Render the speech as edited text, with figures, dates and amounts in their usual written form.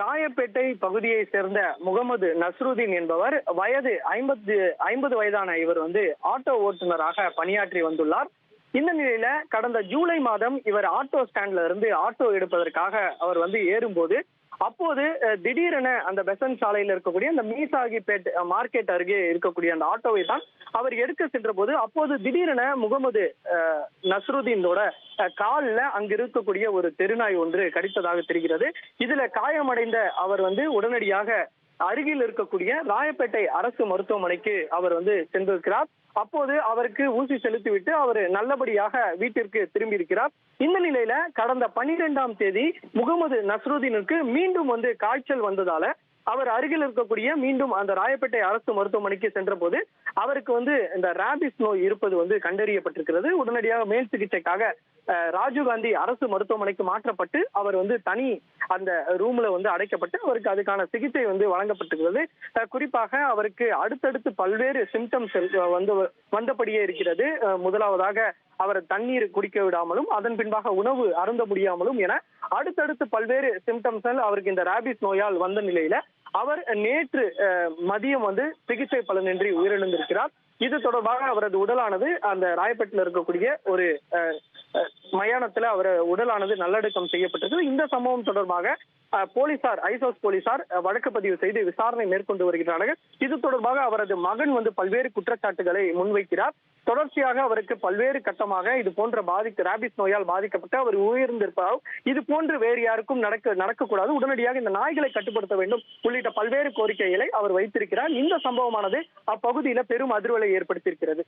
ராயப்பேட்டை பகுதியை சேர்ந்த முகமது நஸ்ருதீன் என்பவர் வயது 50 வயதான இவர் ஆட்டோ ஓட்டுநராக பணியாற்றி வந்துள்ளார். இந்த நிலையில கடந்த ஜூலை மாதம் இவர் ஆட்டோ ஸ்டாண்ட்ல இருந்து ஆட்டோ எடுப்பதற்காக அவர் ஏறும்போது அப்போது திடீரென அந்த பெசன்ட் சாலையில் இருக்கக்கூடிய அந்த மீசாகிப்பேட் மார்க்கெட் அருகே இருக்கக்கூடிய அந்த ஆட்டோவை தான் அவர் எடுக்க சென்ற போது அப்போது திடீரென முகமது நஸ்ருதீனோட காலில் அங்கு இருக்கக்கூடிய ஒரு தெருநாய் ஒன்று கடித்ததாக தெரிகிறது. இதுல காயமடைந்த அவர் உடனடியாக அருகில் இருக்கக்கூடிய ராயப்பேட்டை அரசு மருத்துவமனைக்கு அவர் சென்றிருக்கிறார். அப்போது அவருக்கு ஊசி செலுத்திவிட்டு அவர் நல்லபடியாக வீட்டிற்கு திரும்பி இருக்கிறார். இந்த நிலையில கடந்த 12ஆம் தேதி முகமது நஸ்ருதீனுக்கு மீண்டும் காய்ச்சல் வந்ததால அவர் அருகில் இருக்கக்கூடிய மீண்டும் அந்த ராயப்பேட்டை அரசு மருத்துவமனைக்கு சென்ற போது அவருக்கு இந்த ராபிஸ் நோய் இருப்பது கண்டறியப்பட்டிருக்கிறது. உடனடியாக மேல் சிகிச்சைக்காக ராஜீவ்காந்தி அரசு மருத்துவமனைக்கு மாற்றப்பட்டு அவர் தனி அந்த ரூம்ல அடைக்கப்பட்டு அவருக்கு அதுக்கான சிகிச்சை வழங்கப்பட்டிருக்கிறது. குறிப்பாக அவருக்கு அடுத்தடுத்து பல்வேறு சிம்டம்ஸ் வந்தபடியே இருக்கிறது. முதலாவதாக அவர் தண்ணீர் குடிக்க விடாமலும் அதன் பின்பாக உணவு அருந்த முடியாமலும் என அடுத்தடுத்து பல்வேறு சிம்டம்ஸ்கள் அவருக்கு இந்த ராபிஸ் நோயால் வந்த நிலையில அவர் நேற்று மதியம் சிகிச்சை பலனின்றி உயிரிழந்திருக்கிறார். இது தொடர்பாக அவரது உடலானது அந்த ராயப்பேட்டில் இருக்கக்கூடிய ஒரு மயானத்துல அவர் உடலானது நல்லடக்கம் செய்யப்பட்டது. இந்த சம்பவம் தொடர்பாக போலீசார் ஐசோஸ் போலீசார் வழக்கு பதிவு செய்து விசாரணை மேற்கொண்டு வருகிறார்கள். இது தொடர்பாக அவரது மகன் பல்வேறு குற்றச்சாட்டுகளை முன்வைக்கிறார். தொடர்ச்சியாக அவருக்கு பல்வேறு கட்டமாக இது போன்ற ராபிஸ் நோயால் பாதிக்கப்பட்டு அவர் உயிர்ந்திருப்பதால் இது போன்று வேறு யாருக்கும் நடக்கக்கூடாது, உடனடியாக இந்த நாய்களை கட்டுப்படுத்த வேண்டும் உள்ளிட்ட பல்வேறு கோரிக்கைகளை அவர் வைத்திருக்கிறார். இந்த சம்பவமானது அப்பகுதியில பெரும் அதிர்வலை ஏற்படுத்தியிருக்கிறது.